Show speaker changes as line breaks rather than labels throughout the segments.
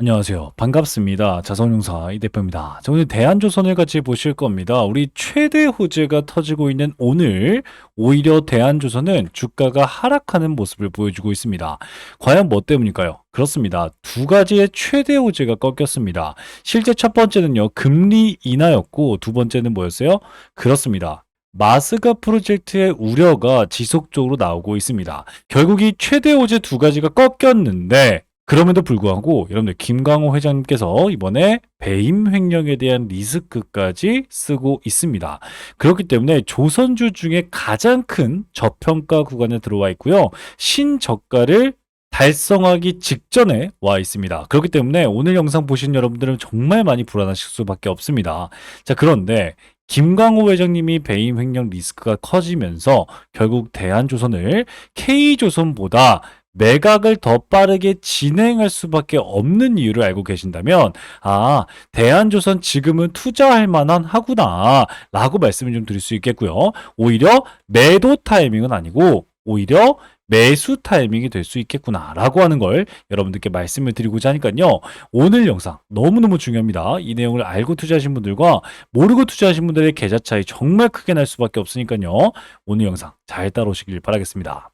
안녕하세요. 반갑습니다. 자선용사 이 대표입니다. 자, 오늘 대한조선을 같이 보실 겁니다. 우리 최대 호재가 터지고 있는 오늘 오히려 대한조선은 주가가 하락하는 모습을 보여주고 있습니다. 과연 뭐 때문일까요? 그렇습니다. 두 가지의 최대 호재가 꺾였습니다. 실제 첫 번째는요, 금리 인하였고 두 번째는 뭐였어요? 그렇습니다. 마스가 프로젝트의 우려가 지속적으로 나오고 있습니다. 결국 이 최대 호재 두 가지가 꺾였는데 그럼에도 불구하고 여러분들 김광호 회장님께서 이번에 배임 횡령에 대한 리스크까지 쓰고 있습니다. 그렇기 때문에 조선주 중에 가장 큰 저평가 구간에 들어와 있고요. 신저가를 달성하기 직전에 와 있습니다. 그렇기 때문에 오늘 영상 보신 여러분들은 정말 많이 불안하실 수밖에 없습니다. 자, 그런데 김광호 회장님이 배임 횡령 리스크가 커지면서 결국 대한조선을 K조선보다 매각을 더 빠르게 진행할 수밖에 없는 이유를 알고 계신다면, 대한조선 지금은 투자할 만한 하구나 라고 말씀을 좀 드릴 수 있겠고요. 오히려 매도 타이밍은 아니고 오히려 매수 타이밍이 될 수 있겠구나 라고 하는 걸 여러분들께 말씀을 드리고자 하니까요. 오늘 영상 너무너무 중요합니다. 이 내용을 알고 투자하신 분들과 모르고 투자하신 분들의 계좌 차이 정말 크게 날 수밖에 없으니까요. 오늘 영상 잘 따라오시길 바라겠습니다.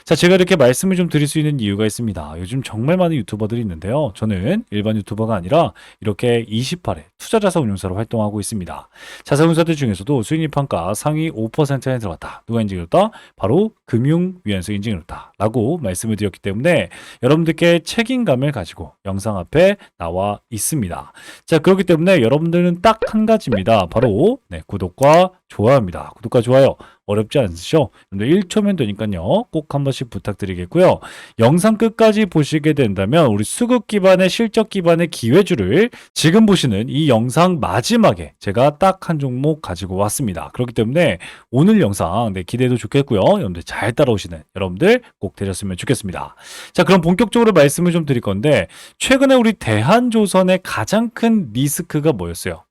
자, 제가 이렇게 말씀을 좀 드릴 수 있는 이유가 있습니다. 요즘 정말 많은 유튜버들이 있는데요. 저는 일반 유튜버가 아니라 이렇게 28회 투자자산운용사로 활동하고 있습니다. 자산운용사들 중에서도 수익률 평가 상위 5%에 들어갔다. 누가 인증해줬다? 바로 금융위원회에서 인증해줬다. 라고 말씀을 드렸기 때문에 여러분들께 책임감을 가지고 영상 앞에 나와 있습니다. 자, 그렇기 때문에 여러분들은 딱 한 가지입니다. 바로 구독과 좋아요입니다. 구독과 좋아요 어렵지 않으시죠? 1초면 되니까요. 꼭 한 번씩 부탁드리겠고요. 영상 끝까지 보시게 된다면 우리 수급 기반의 실적 기반의 기회주를 지금 보시는 이 영상 마지막에 제가 딱 한 종목 가지고 왔습니다. 그렇기 때문에 오늘 영상 기대도 좋겠고요. 여러분들 잘 따라오시는 여러분들 꼭 되셨으면 좋겠습니다. 자, 그럼 본격적으로 말씀을 좀 드릴 건데 최근에 우리 대한조선의 가장 큰 리스크가 뭐였어요?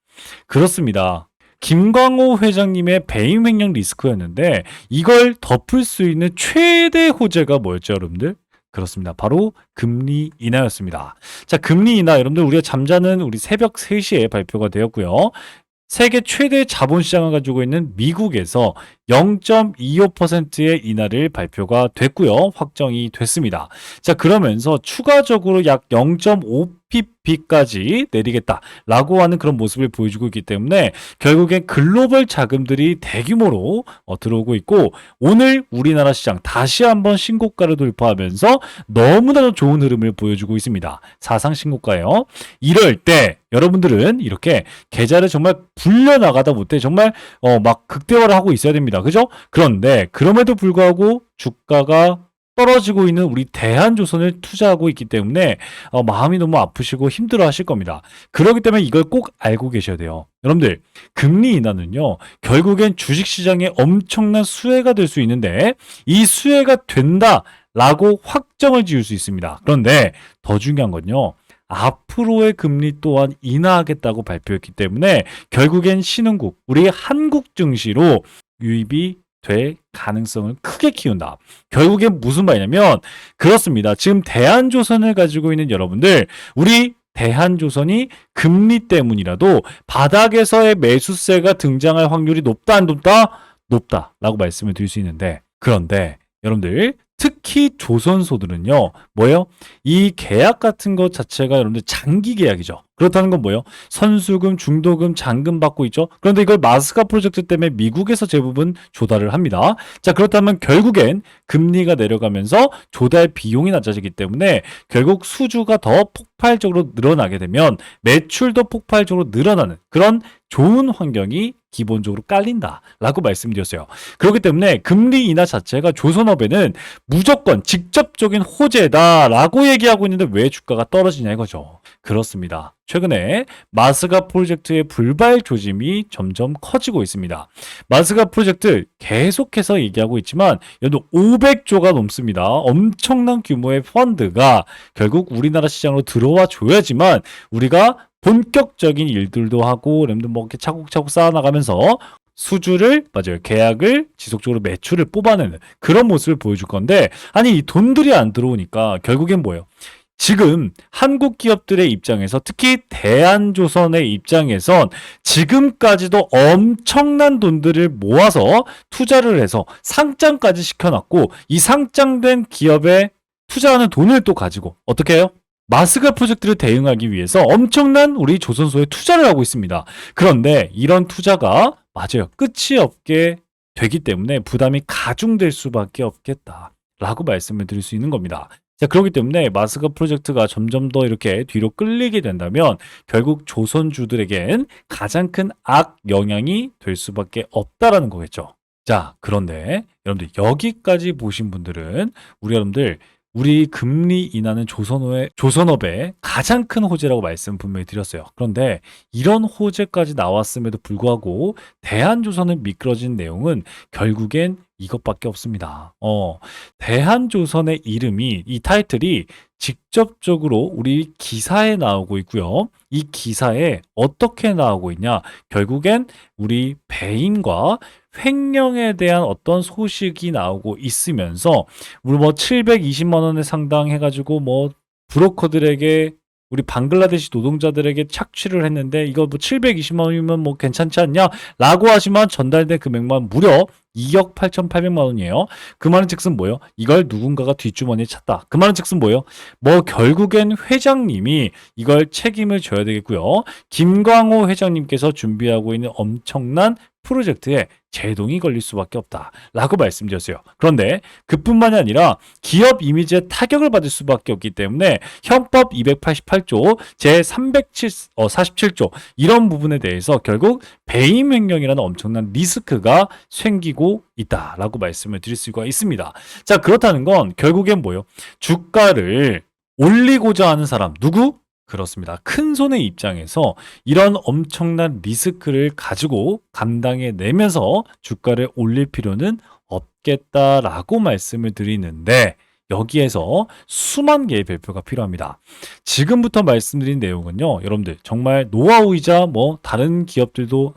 그렇습니다. 김광호 회장님의 배임 횡령 리스크였는데 이걸 덮을 수 있는 최대 호재가 뭐였죠, 여러분들? 그렇습니다. 바로 금리 인하였습니다. 자, 금리 인하 여러분들 우리가 잠자는 우리 새벽 3시에 발표가 되었고요. 세계 최대 자본시장을 가지고 있는 미국에서 0.25%의 인하를 발표가 됐고요. 확정이 됐습니다. 자, 그러면서 추가적으로 약 0.5pp까지 내리겠다라고 하는 그런 모습을 보여주고 있기 때문에 결국엔 글로벌 자금들이 대규모로 들어오고 있고 오늘 우리나라 시장 다시 한번 신고가를 돌파하면서 너무나도 좋은 흐름을 보여주고 있습니다. 사상 신고가예요. 이럴 때 여러분들은 이렇게 계좌를 정말 불려나가다 못해 정말 막 극대화를 하고 있어야 됩니다. 그죠? 그런데 그럼에도 불구하고 주가가 떨어지고 있는 우리 대한조선을 투자하고 있기 때문에 마음이 너무 아프시고 힘들어 하실 겁니다. 그렇기 때문에 이걸 꼭 알고 계셔야 돼요. 여러분들 금리 인하는요 결국엔 주식시장에 엄청난 수혜가 될 수 있는데 이 수혜가 된다라고 확정을 지을 수 있습니다. 그런데 더 중요한 건요. 앞으로의 금리 또한 인하하겠다고 발표했기 때문에 결국엔 신흥국, 우리 한국 증시로 유입이 될 가능성을 크게 키운다. 결국엔 무슨 말이냐면 그렇습니다. 지금 대한조선을 가지고 있는 여러분들 우리 대한조선이 금리 때문이라도 바닥에서의 매수세가 등장할 확률이 높다 안 높다? 높다라고 말씀을 드릴 수 있는데 그런데 여러분들 특히 조선소들은요 뭐예요? 이 계약 같은 것 자체가 여러분들 장기 계약이죠. 그렇다는 건 뭐예요? 선수금, 중도금, 잔금 받고 있죠. 그런데 이걸 마스가 프로젝트 때문에 미국에서 대부분 조달을 합니다. 자, 그렇다면 결국엔 금리가 내려가면서 조달 비용이 낮아지기 때문에 결국 수주가 더 폭발적으로 늘어나게 되면 매출도 폭발적으로 늘어나는 그런 좋은 환경이 기본적으로 깔린다라고 말씀드렸어요. 그렇기 때문에 금리 인하 자체가 조선업에는 무조건 직접적인 호재다라고 얘기하고 있는데 왜 주가가 떨어지냐 이거죠. 그렇습니다. 최근에 마스가 프로젝트의 불발 조짐이 점점 커지고 있습니다. 마스가 프로젝트 계속해서 얘기하고 있지만 연도 500조가 넘습니다. 엄청난 규모의 펀드가 결국 우리나라 시장으로 들어와 줘야지만 우리가 본격적인 일들도 하고 여러분들 뭐 이렇게 차곡차곡 쌓아나가면서 수주를 맞아요. 계약을 지속적으로 매출을 뽑아내는 그런 모습을 보여줄 건데 아니 이 돈들이 안 들어오니까 결국엔 뭐예요? 지금 한국 기업들의 입장에서 특히 대한조선의 입장에선 지금까지도 엄청난 돈들을 모아서 투자를 해서 상장까지 시켜놨고 이 상장된 기업에 투자하는 돈을 또 가지고 어떻게 해요? 마스가 프로젝트를 대응하기 위해서 엄청난 우리 조선소에 투자를 하고 있습니다. 그런데 이런 투자가 맞아요. 끝이 없게 되기 때문에 부담이 가중될 수밖에 없겠다라고 말씀을 드릴 수 있는 겁니다. 자, 그렇기 때문에 마스가 프로젝트가 점점 더 이렇게 뒤로 끌리게 된다면 결국 조선주들에겐 가장 큰 악 영향이 될 수밖에 없다라는 거겠죠. 자, 그런데 여러분들 여기까지 보신 분들은 우리 금리 인하는 조선업의 가장 큰 호재라고 말씀 분명히 드렸어요. 그런데 이런 호재까지 나왔음에도 불구하고 대한조선을 미끄러진 내용은 결국엔 이것밖에 없습니다. 대한조선의 이름이, 이 타이틀이 직접적으로 우리 기사에 나오고 있고요. 이 기사에 어떻게 나오고 있냐? 결국엔 우리 배임과 횡령에 대한 어떤 소식이 나오고 있으면서 우리 뭐 720만 원에 상당해가지고 뭐 브로커들에게 우리 방글라데시 노동자들에게 착취를 했는데 이거 뭐 720만 원이면 뭐 괜찮지 않냐? 라고 하지만 전달된 금액만 무려 2억 8,800만 원이에요. 그 말은 즉슨 뭐예요? 이걸 누군가가 뒷주머니에 찼다. 그 말은 즉슨 뭐예요? 뭐 결국엔 회장님이 이걸 책임을 져야 되겠고요. 김광호 회장님께서 준비하고 있는 엄청난 프로젝트에 제동이 걸릴 수밖에 없다라고 말씀드렸어요. 그런데 그뿐만이 아니라 기업 이미지에 타격을 받을 수밖에 없기 때문에 형법 288조 제347조 이런 부분에 대해서 결국 배임 횡령이라는 엄청난 리스크가 생기고 있다라고 말씀을 드릴 수가 있습니다. 자, 그렇다는 건 결국엔 뭐예요? 주가를 올리고자 하는 사람 누구? 그렇습니다. 큰 손의 입장에서 이런 엄청난 리스크를 가지고 감당해내면서 주가를 올릴 필요는 없겠다라고 말씀을 드리는데 여기에서 수만 개의 별표가 필요합니다. 지금부터 말씀드린 내용은요, 여러분들 정말 노하우이자 뭐 다른 기업들도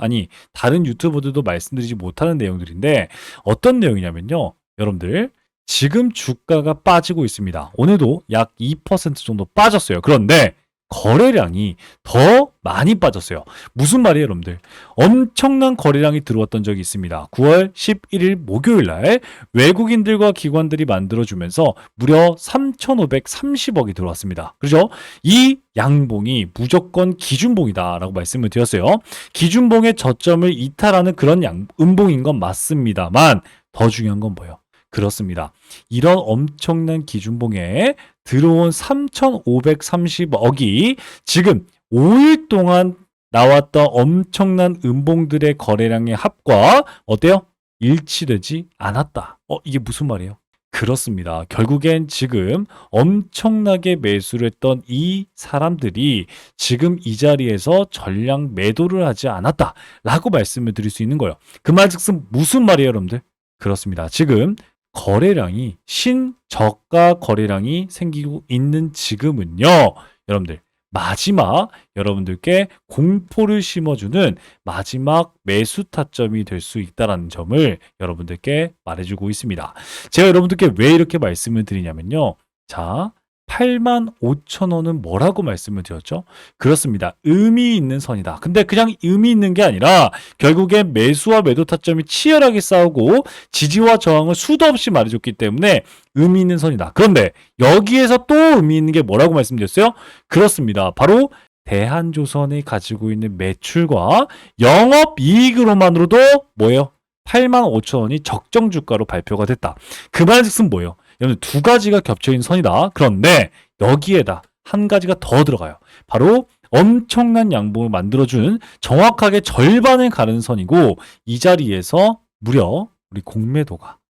다른 유튜버들도 말씀드리지 못하는 내용들인데 어떤 내용이냐면요, 여러분들 지금 주가가 빠지고 있습니다. 오늘도 약 2% 정도 빠졌어요. 그런데 거래량이 더 많이 빠졌어요. 무슨 말이에요, 여러분들? 엄청난 거래량이 들어왔던 적이 있습니다. 9월 11일 목요일 날 외국인들과 기관들이 만들어주면서 무려 3,530억이 들어왔습니다. 그죠? 이 양봉이 무조건 기준봉이다라고 말씀을 드렸어요. 기준봉의 저점을 이탈하는 그런 음봉인 건 맞습니다만 더 중요한 건 뭐예요? 그렇습니다. 이런 엄청난 기준봉에 들어온 3,530억이 지금 5일 동안 나왔던 엄청난 음봉들의 거래량의 합과 어때요? 일치되지 않았다. 이게 무슨 말이에요? 그렇습니다. 결국엔 지금 엄청나게 매수를 했던 이 사람들이 지금 이 자리에서 전량 매도를 하지 않았다라고 말씀을 드릴 수 있는 거예요. 그 말즉슨 무슨 말이에요, 여러분들? 그렇습니다. 지금 거래량이 신저가 거래량이 생기고 있는 지금은요, 여러분들 마지막 여러분들께 공포를 심어주는 마지막 매수 타점이 될 수 있다는 점을 여러분들께 말해주고 있습니다. 제가 여러분들께 왜 이렇게 말씀을 드리냐면요, 자, 85,000원은 뭐라고 말씀을 드렸죠? 그렇습니다. 의미 있는 선이다. 근데 그냥 의미 있는 게 아니라 결국엔 매수와 매도 타점이 치열하게 싸우고 지지와 저항을 수도 없이 말해줬기 때문에 의미 있는 선이다. 그런데 여기에서 또 의미 있는 게 뭐라고 말씀드렸어요? 그렇습니다. 바로 대한조선이 가지고 있는 매출과 영업이익으로만으로도 뭐예요? 85,000원이 적정 주가로 발표가 됐다. 그 말즉슨 뭐예요? 여러분 두 가지가 겹쳐있는 선이다. 그런데 여기에다 한 가지가 더 들어가요. 바로 엄청난 양봉을 만들어준 정확하게 절반을 가는 선이고 이 자리에서 무려 우리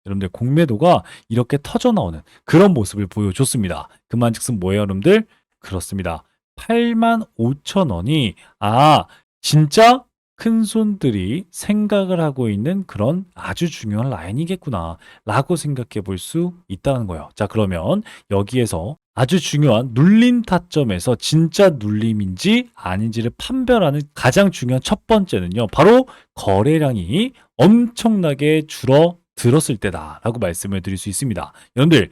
여러분들 공매도가 이렇게 터져나오는 그런 모습을 보여줬습니다. 그만즉슨 뭐예요, 여러분들? 그렇습니다. 85,000원이 진짜 큰 손들이 생각을 하고 있는 그런 아주 중요한 라인이겠구나 라고 생각해 볼 수 있다는 거예요. 자, 그러면 여기에서 아주 중요한 눌림 타점에서 진짜 눌림인지 아닌지를 판별하는 가장 중요한 첫 번째는요, 바로 거래량이 엄청나게 줄어들었을 때다라고 말씀을 드릴 수 있습니다. 여러분들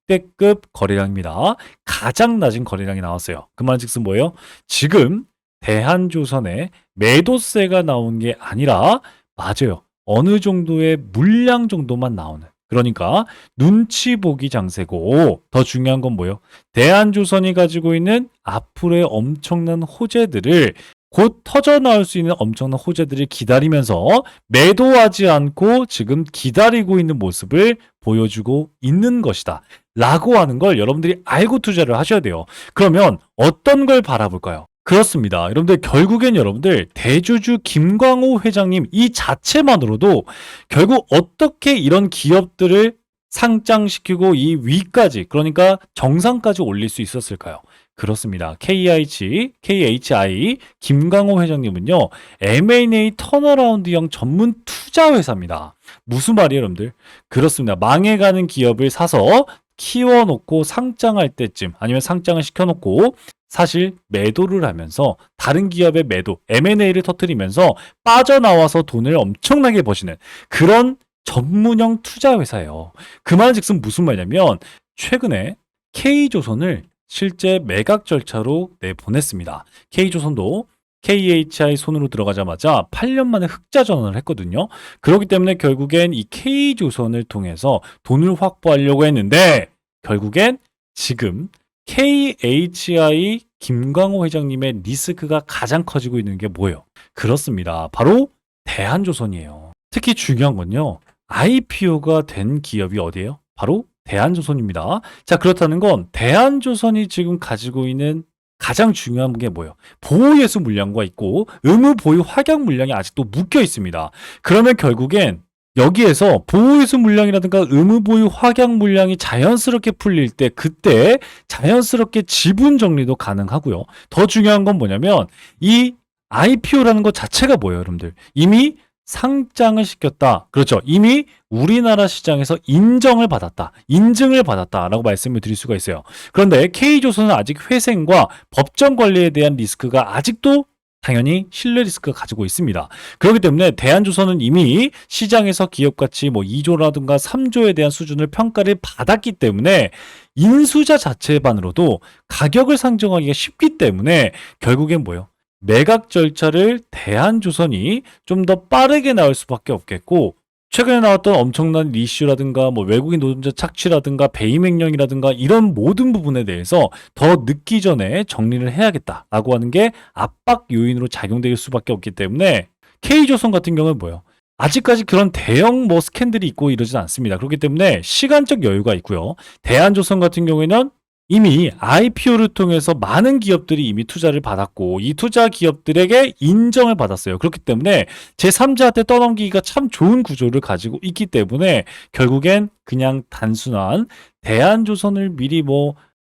역대급 거래량입니다. 가장 낮은 거래량이 나왔어요. 그 말은즉슨 뭐예요? 지금 대한조선에 매도세가 나온 게 아니라 맞아요. 어느 정도의 물량 정도만 나오는. 그러니까 눈치 보기 장세고 더 중요한 건 뭐예요? 대한조선이 가지고 있는 앞으로의 엄청난 호재들을 곧 터져 나올 수 있는 엄청난 호재들을 기다리면서 매도하지 않고 지금 기다리고 있는 모습을 보여주고 있는 것이다. 라고 하는 걸 여러분들이 알고 투자를 하셔야 돼요. 그러면 어떤 걸 바라볼까요? 그렇습니다. 여러분들 결국엔 여러분들 대주주 김광호 회장님 이 자체만으로도 결국 어떻게 이런 기업들을 상장시키고 이 위까지 그러니까 정상까지 올릴 수 있었을까요? 그렇습니다. KHI 김광호 회장님은요. M&A 턴어라운드형 전문 투자 회사입니다. 무슨 말이에요, 여러분들? 그렇습니다. 망해가는 기업을 사서 키워놓고 상장할 때쯤 아니면 상장을 시켜놓고 사실 매도를 하면서 다른 기업의 매도, M&A를 터뜨리면서 빠져나와서 돈을 엄청나게 버시는 그런 전문형 투자 회사예요. 그 말은즉슨 무슨 말이냐면 최근에 K조선을 실제 매각 절차로 내보냈습니다. K조선도 KHI 손으로 들어가자마자 8년 만에 흑자 전환을 했거든요. 그렇기 때문에 결국엔 이 K조선을 통해서 돈을 확보하려고 했는데 결국엔 지금 KHI 김광호 회장님의 리스크가 가장 커지고 있는 게 뭐예요? 그렇습니다. 바로 대한조선이에요. 특히 중요한 건요. IPO가 된 기업이 어디예요? 바로 대한조선입니다. 자, 그렇다는 건 대한조선이 지금 가지고 있는 가장 중요한 게 뭐예요? 보호예수 물량과 있고 의무 보유 확약 물량이 아직도 묶여 있습니다. 그러면 결국엔 여기에서 보호예수 물량이라든가 의무 보유 확약 물량이 자연스럽게 풀릴 때 그때 자연스럽게 지분 정리도 가능하고요. 더 중요한 건 뭐냐면 이 IPO라는 것 자체가 뭐예요, 여러분들? 이미 상장을 시켰다. 그렇죠. 이미 우리나라 시장에서 인증을 받았다라고 말씀을 드릴 수가 있어요. 그런데 K조선은 아직 회생과 법정 관리에 대한 리스크가 아직도 당연히 신뢰 리스크가 가지고 있습니다. 그렇기 때문에 대한조선은 이미 시장에서 기업가치 2조라든가 3조에 대한 수준을 평가를 받았기 때문에 인수자 자체만으로도 가격을 상정하기가 쉽기 때문에 결국엔 뭐예요? 매각 절차를 대한조선이 좀 더 빠르게 나올 수밖에 없겠고 최근에 나왔던 엄청난 이슈라든가 외국인 노동자 착취라든가 배임 횡령이라든가 이런 모든 부분에 대해서 더 늦기 전에 정리를 해야겠다라고 하는 게 압박 요인으로 작용될 수밖에 없기 때문에 K조선 같은 경우는 뭐예요? 아직까지 그런 대형 스캔들이 있고 이러진 않습니다. 그렇기 때문에 시간적 여유가 있고요. 대한조선 같은 경우에는 이미 IPO를 통해서 많은 기업들이 이미 투자를 받았고 이 투자 기업들에게 인정을 받았어요. 그렇기 때문에 제3자한테 떠넘기기가 참 좋은 구조를 가지고 있기 때문에 결국엔 그냥 단순한 대한조선을 미리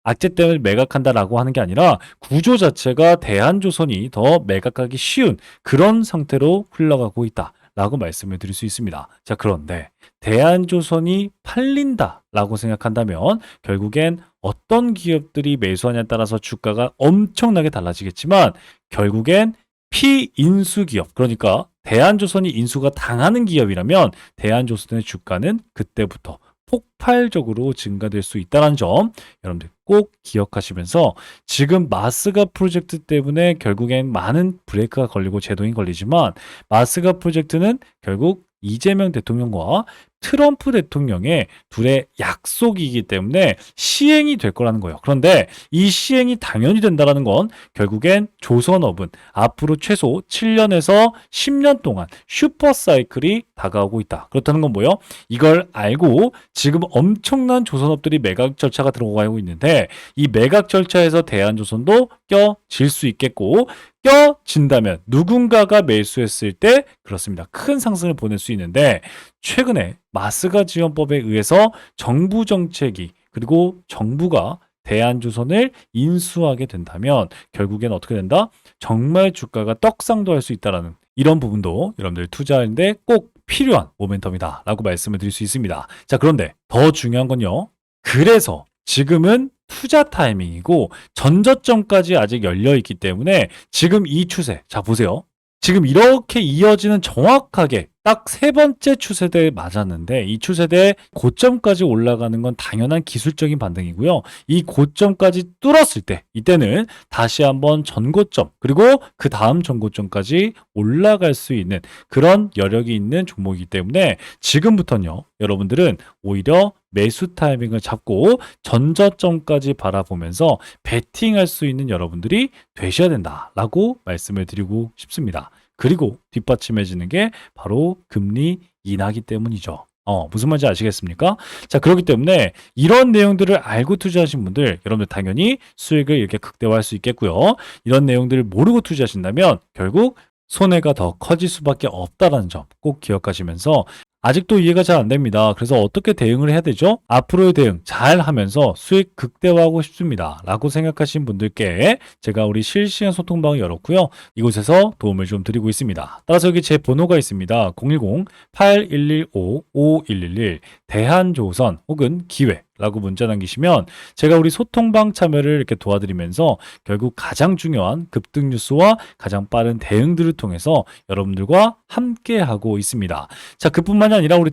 악재 때문에 매각한다라고 하는 게 아니라 구조 자체가 대한조선이 더 매각하기 쉬운 그런 상태로 흘러가고 있다라고 말씀을 드릴 수 있습니다. 자, 그런데 대한조선이 팔린다라고 생각한다면 결국엔 어떤 기업들이 매수하냐에 따라서 주가가 엄청나게 달라지겠지만 결국엔 피인수 기업 그러니까 대한조선이 인수가 당하는 기업이라면 대한조선의 주가는 그때부터 폭발적으로 증가될 수 있다는 점 여러분들 꼭 기억하시면서 지금 마스가 프로젝트 때문에 결국엔 많은 브레이크가 걸리고 제동이 걸리지만 마스가 프로젝트는 결국 이재명 대통령과 트럼프 대통령의 둘의 약속이기 때문에 시행이 될 거라는 거예요. 그런데 이 시행이 당연히 된다는 건 결국엔 조선업은 앞으로 최소 7년에서 10년 동안 슈퍼사이클이 다가오고 있다. 그렇다는 건 뭐예요? 이걸 알고 지금 엄청난 조선업들이 매각 절차가 들어가고 있는데 이 매각 절차에서 대한조선도 껴질 수 있겠고 껴진다면 누군가가 매수했을 때 그렇습니다. 큰 상승을 보낼 수 있는데 최근에 마스가 지원법에 의해서 정부 정책이 그리고 정부가 대한조선을 인수하게 된다면 결국엔 어떻게 된다? 정말 주가가 떡상도 할 수 있다는 이런 부분도 여러분들 투자하는데 꼭 필요한 모멘텀이다 라고 말씀을 드릴 수 있습니다. 자, 그런데 더 중요한 건요. 그래서 지금은 투자 타이밍이고 전저점까지 아직 열려있기 때문에 지금 이 추세 자 보세요. 지금 이렇게 이어지는 정확하게 딱 세 번째 추세대에 맞았는데 이 추세대 고점까지 올라가는 건 당연한 기술적인 반등이고요. 이 고점까지 뚫었을 때 이때는 다시 한번 전고점 그리고 그 다음 전고점까지 올라갈 수 있는 그런 여력이 있는 종목이기 때문에 지금부터는요. 여러분들은 오히려 매수 타이밍을 잡고 전저점까지 바라보면서 베팅할 수 있는 여러분들이 되셔야 된다라고 말씀을 드리고 싶습니다. 그리고 뒷받침해지는 게 바로 금리 인하기 때문이죠. 무슨 말인지 아시겠습니까? 자, 그렇기 때문에 이런 내용들을 알고 투자하신 분들, 여러분들 당연히 수익을 이렇게 극대화할 수 있겠고요. 이런 내용들을 모르고 투자하신다면 결국 손해가 더 커질 수밖에 없다는 점 꼭 기억하시면서 아직도 이해가 잘 안 됩니다. 그래서 어떻게 대응을 해야 되죠? 앞으로의 대응 잘 하면서 수익 극대화하고 싶습니다. 라고 생각하신 분들께 제가 우리 실시간 소통방을 열었고요. 이곳에서 도움을 좀 드리고 있습니다. 따라서 여기 제 번호가 있습니다. 010-8115-5111 대한조선 혹은 기회 라고 문자 남기시면 제가 우리 소통방 참여를 이렇게 도와드리면서 결국 가장 중요한 급등 뉴스와 가장 빠른 대응들을 통해서 여러분들과 함께 하고 있습니다. 자, 그뿐만이 아니라 우리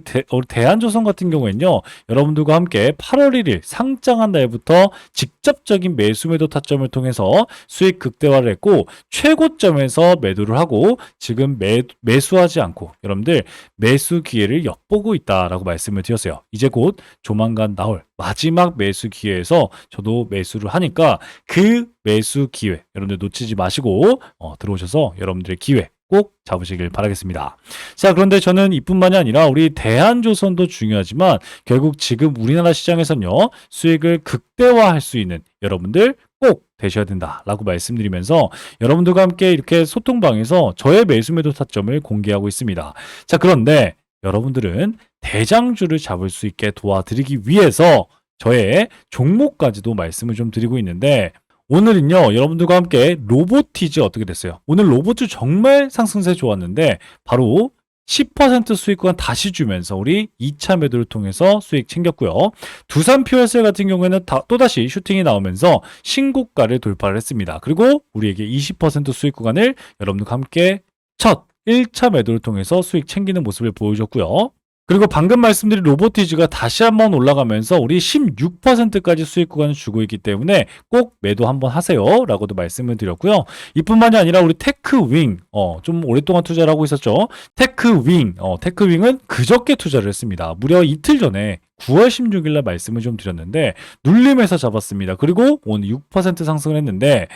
대한조선 같은 경우에는요. 여러분들과 함께 8월 1일 상장한 날부터 직접적인 매수 매도 타점을 통해서 수익 극대화를 했고 최고점에서 매도를 하고 지금 매수하지 않고 여러분들 매수 기회를 엿보고 있다라고 말씀을 드렸어요. 이제 곧 조만간 나올 마지막 매수 기회에서 저도 매수를 하니까 그 매수 기회 여러분들 놓치지 마시고 들어오셔서 여러분들의 기회 꼭 잡으시길 바라겠습니다. 자, 그런데 저는 이뿐만이 아니라 우리 대한조선도 중요하지만 결국 지금 우리나라 시장에서는요 수익을 극대화할 수 있는 여러분들 꼭 되셔야 된다라고 말씀드리면서 여러분들과 함께 이렇게 소통방에서 저의 매수 매도 타점을 공개하고 있습니다. 자, 그런데 여러분들은 대장주를 잡을 수 있게 도와드리기 위해서 저의 종목까지도 말씀을 좀 드리고 있는데 오늘은요 여러분들과 함께 로보티즈 어떻게 됐어요? 오늘 로보트 정말 상승세 좋았는데 바로 10% 수익 구간 다시 주면서 우리 2차 매도를 통해서 수익 챙겼고요. 두산 퓨얼셀 같은 경우에는 또다시 슈팅이 나오면서 신고가를 돌파를 했습니다. 그리고 우리에게 20% 수익 구간을 여러분들과 함께 첫 1차 매도를 통해서 수익 챙기는 모습을 보여줬고요. 그리고 방금 말씀드린 로보티즈가 다시 한번 올라가면서 우리 16%까지 수익 구간을 주고 있기 때문에 꼭 매도 한번 하세요 라고도 말씀을 드렸고요. 이뿐만이 아니라 우리 테크윙 좀 오랫동안 투자를 하고 있었죠. 테크윙은 그저께 투자를 했습니다. 무려 이틀 전에 9월 16일 날 말씀을 좀 드렸는데 눌림에서 잡았습니다. 그리고 오늘 6% 상승을 했는데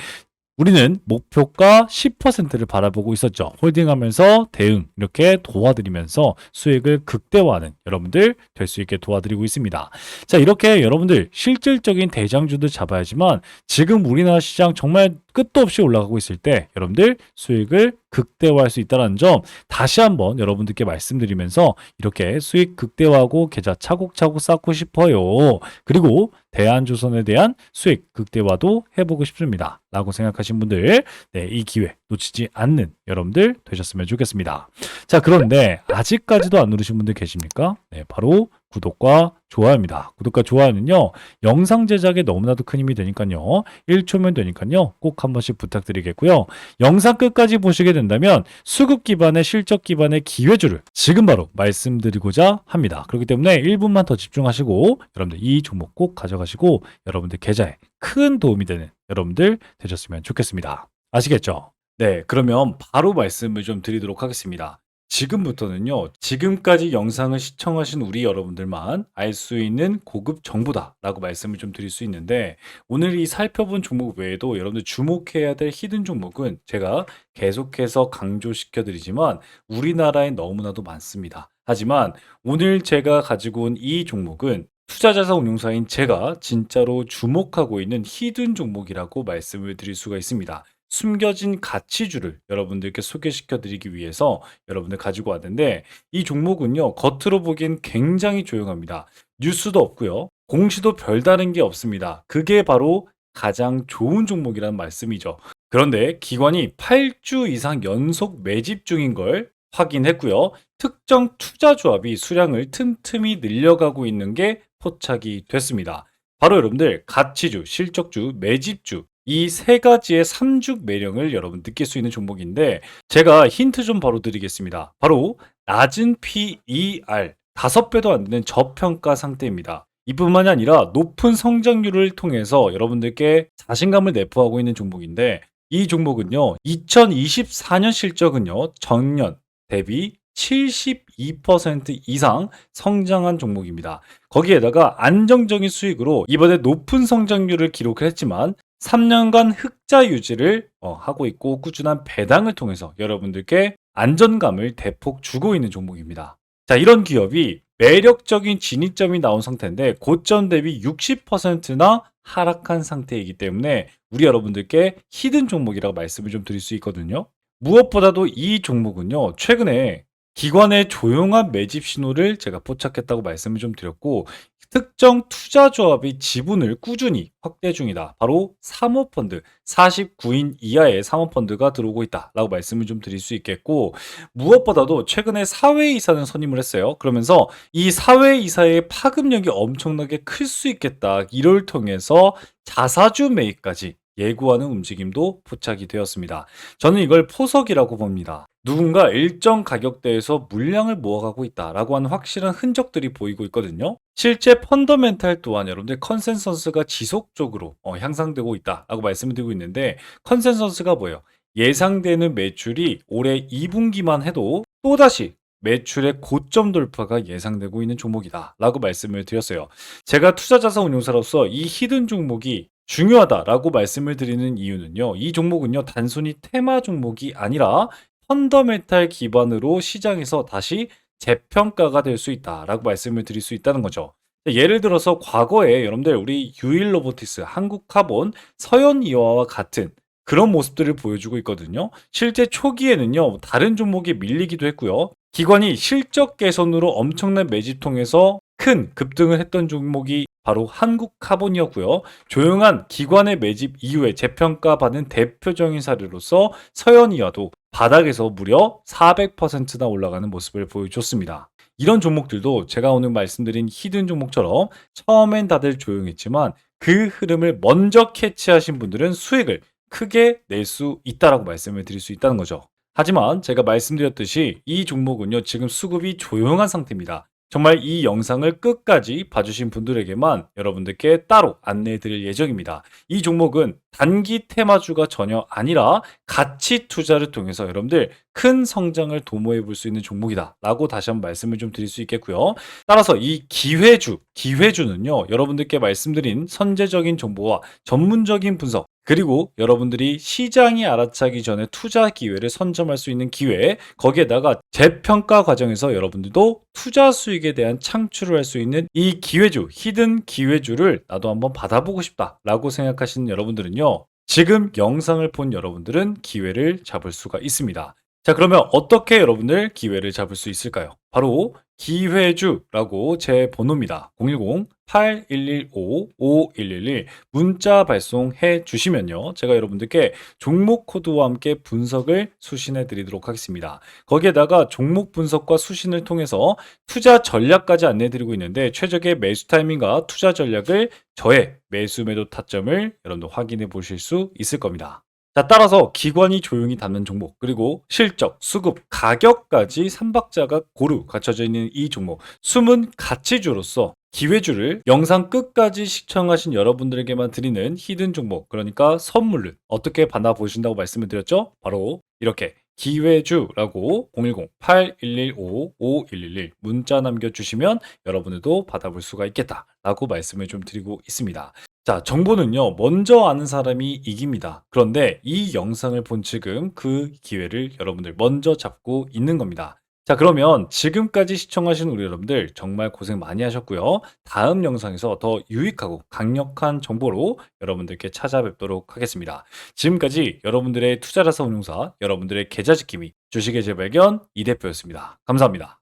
우리는 목표가 10%를 바라보고 있었죠. 홀딩하면서 대응 이렇게 도와드리면서 수익을 극대화하는 여러분들 될 수 있게 도와드리고 있습니다. 자, 이렇게 여러분들 실질적인 대장주들 잡아야지만 지금 우리나라 시장 정말 끝도 없이 올라가고 있을 때 여러분들 수익을 극대화할 수 있다는 점 다시 한번 여러분들께 말씀드리면서 이렇게 수익 극대화하고 계좌 차곡차곡 쌓고 싶어요. 그리고 대한조선에 대한 수익 극대화도 해보고 싶습니다. 라고 생각하신 분들 이 기회 놓치지 않는 여러분들 되셨으면 좋겠습니다. 자, 그런데 아직까지도 안 누르신 분들 계십니까? 네, 바로 구독과 좋아요입니다. 구독과 좋아요는요, 영상 제작에 너무나도 큰 힘이 되니까요, 1초면 되니까요, 꼭 한 번씩 부탁드리겠고요. 영상 끝까지 보시게 된다면 수급 기반의 실적 기반의 기회주를 지금 바로 말씀드리고자 합니다. 그렇기 때문에 1분만 더 집중하시고 여러분들 이 종목 꼭 가져가시고 여러분들 계좌에 큰 도움이 되는 여러분들 되셨으면 좋겠습니다. 아시겠죠? 네, 그러면 바로 말씀을 좀 드리도록 하겠습니다. 지금부터는요, 지금까지 영상을 시청하신 우리 여러분들만 알 수 있는 고급 정보다라고 말씀을 좀 드릴 수 있는데, 오늘 이 살펴본 종목 외에도 여러분들 주목해야 될 히든 종목은 제가 계속해서 강조시켜 드리지만 우리나라에 너무나도 많습니다. 하지만 오늘 제가 가지고 온 이 종목은 투자자산운용사인 제가 진짜로 주목하고 있는 히든 종목이라고 말씀을 드릴 수가 있습니다. 숨겨진 가치주를 여러분들께 소개시켜 드리기 위해서 여러분들 가지고 왔는데 이 종목은요 겉으로 보기엔 굉장히 조용합니다. 뉴스도 없고요. 공시도 별다른 게 없습니다. 그게 바로 가장 좋은 종목이라는 말씀이죠. 그런데 기관이 8주 이상 연속 매집 중인 걸 확인했고요. 특정 투자 조합이 수량을 틈틈이 늘려가고 있는 게 포착이 됐습니다. 바로 여러분들 가치주, 실적주, 매집주 이 세 가지의 삼죽 매력을 여러분 느낄 수 있는 종목인데 제가 힌트 좀 바로 드리겠습니다. 바로 낮은 PER 5배도 안 되는 저평가 상태입니다. 이뿐만이 아니라 높은 성장률을 통해서 여러분들께 자신감을 내포하고 있는 종목인데 이 종목은요, 2024년 실적은요, 전년 대비 72% 이상 성장한 종목입니다. 거기에다가 안정적인 수익으로 이번에 높은 성장률을 기록을 했지만 3년간 흑자 유지를 하고 있고 꾸준한 배당을 통해서 여러분들께 안전감을 대폭 주고 있는 종목입니다. 자, 이런 기업이 매력적인 진입점이 나온 상태인데 고점 대비 60%나 하락한 상태이기 때문에 우리 여러분들께 히든 종목이라고 말씀을 좀 드릴 수 있거든요. 무엇보다도 이 종목은요, 최근에 기관의 조용한 매집 신호를 제가 포착했다고 말씀을 좀 드렸고, 특정 투자 조합이 지분을 꾸준히 확대 중이다. 바로 사모펀드, 49인 이하의 사모펀드가 들어오고 있다라고 말씀을 좀 드릴 수 있겠고, 무엇보다도 최근에 사회이사는 선임을 했어요. 그러면서 이 사회이사의 파급력이 엄청나게 클 수 있겠다. 이를 통해서 자사주 매입까지 예고하는 움직임도 포착이 되었습니다. 저는 이걸 포석이라고 봅니다. 누군가 일정 가격대에서 물량을 모아가고 있다라고 하는 확실한 흔적들이 보이고 있거든요. 실제 펀더멘탈 또한 여러분들 컨센서스가 지속적으로 향상되고 있다라고 말씀을 드리고 있는데, 컨센서스가 뭐예요? 예상되는 매출이 올해 2분기만 해도 또다시 매출의 고점 돌파가 예상되고 있는 종목이다라고 말씀을 드렸어요. 제가 투자자산 운용사로서 이 히든 종목이 중요하다라고 말씀을 드리는 이유는요. 이 종목은요, 단순히 테마 종목이 아니라 펀더멘탈 기반으로 시장에서 다시 재평가가 될 수 있다라고 말씀을 드릴 수 있다는 거죠. 예를 들어서 과거에 여러분들 우리 유일로보티스, 한국카본, 서현이와와 같은 그런 모습들을 보여주고 있거든요. 실제 초기에는요, 다른 종목이 밀리기도 했고요. 기관이 실적 개선으로 엄청난 매집 통해서 큰 급등을 했던 종목이 바로 한국카본이었고요. 조용한 기관의 매집 이후에 재평가받은 대표적인 사례로서 서현이와도 바닥에서 무려 400%나 올라가는 모습을 보여줬습니다. 이런 종목들도 제가 오늘 말씀드린 히든 종목처럼 처음엔 다들 조용했지만 그 흐름을 먼저 캐치하신 분들은 수익을 크게 낼 수 있다라고 말씀을 드릴 수 있다는 거죠. 하지만 제가 말씀드렸듯이 이 종목은요, 지금 수급이 조용한 상태입니다. 정말 이 영상을 끝까지 봐주신 분들에게만 여러분들께 따로 안내해 드릴 예정입니다. 이 종목은 단기 테마주가 전혀 아니라 가치 투자를 통해서 여러분들 큰 성장을 도모해 볼 수 있는 종목이다 라고 다시 한번 말씀을 좀 드릴 수 있겠고요. 따라서 이 기회주는요, 여러분들께 말씀드린 선제적인 정보와 전문적인 분석, 그리고 여러분들이 시장이 알아차기 전에 투자 기회를 선점할 수 있는 기회, 거기에다가 재평가 과정에서 여러분들도 투자 수익에 대한 창출을 할 수 있는 이 기회주, 히든 기회주를 나도 한번 받아보고 싶다라고 생각하시는 여러분들은요, 지금 영상을 본 여러분들은 기회를 잡을 수가 있습니다. 자, 그러면 어떻게 여러분들 기회를 잡을 수 있을까요? 바로 기회주라고 제 번호입니다. 010-8115-5111 문자 발송해 주시면요, 제가 여러분들께 종목 코드와 함께 분석을 수신해 드리도록 하겠습니다. 거기에다가 종목 분석과 수신을 통해서 투자 전략까지 안내 드리고 있는데, 최적의 매수 타이밍과 투자 전략을 저의 매수 매도 타점을 여러분들 확인해 보실 수 있을 겁니다. 자, 따라서 기관이 조용히 담는 종목, 그리고 실적, 수급, 가격까지 삼박자가 고루 갖춰져 있는 이 종목, 숨은 가치주로서 기회주를 영상 끝까지 시청하신 여러분들에게만 드리는 히든 종목, 그러니까 선물을 어떻게 받아보신다고 말씀을 드렸죠? 바로 이렇게 기회주라고 010-8115-5111 문자 남겨주시면 여러분들도 받아볼 수가 있겠다라고 말씀을 좀 드리고 있습니다. 자, 정보는요, 먼저 아는 사람이 이깁니다. 그런데 이 영상을 본 지금 그 기회를 여러분들 먼저 잡고 있는 겁니다. 자, 그러면 지금까지 시청하신 우리 여러분들 정말 고생 많이 하셨고요. 다음 영상에서 더 유익하고 강력한 정보로 여러분들께 찾아뵙도록 하겠습니다. 지금까지 여러분들의 투자자산 운용사, 여러분들의 계좌 지킴이, 주식의 재발견 이 대표였습니다. 감사합니다.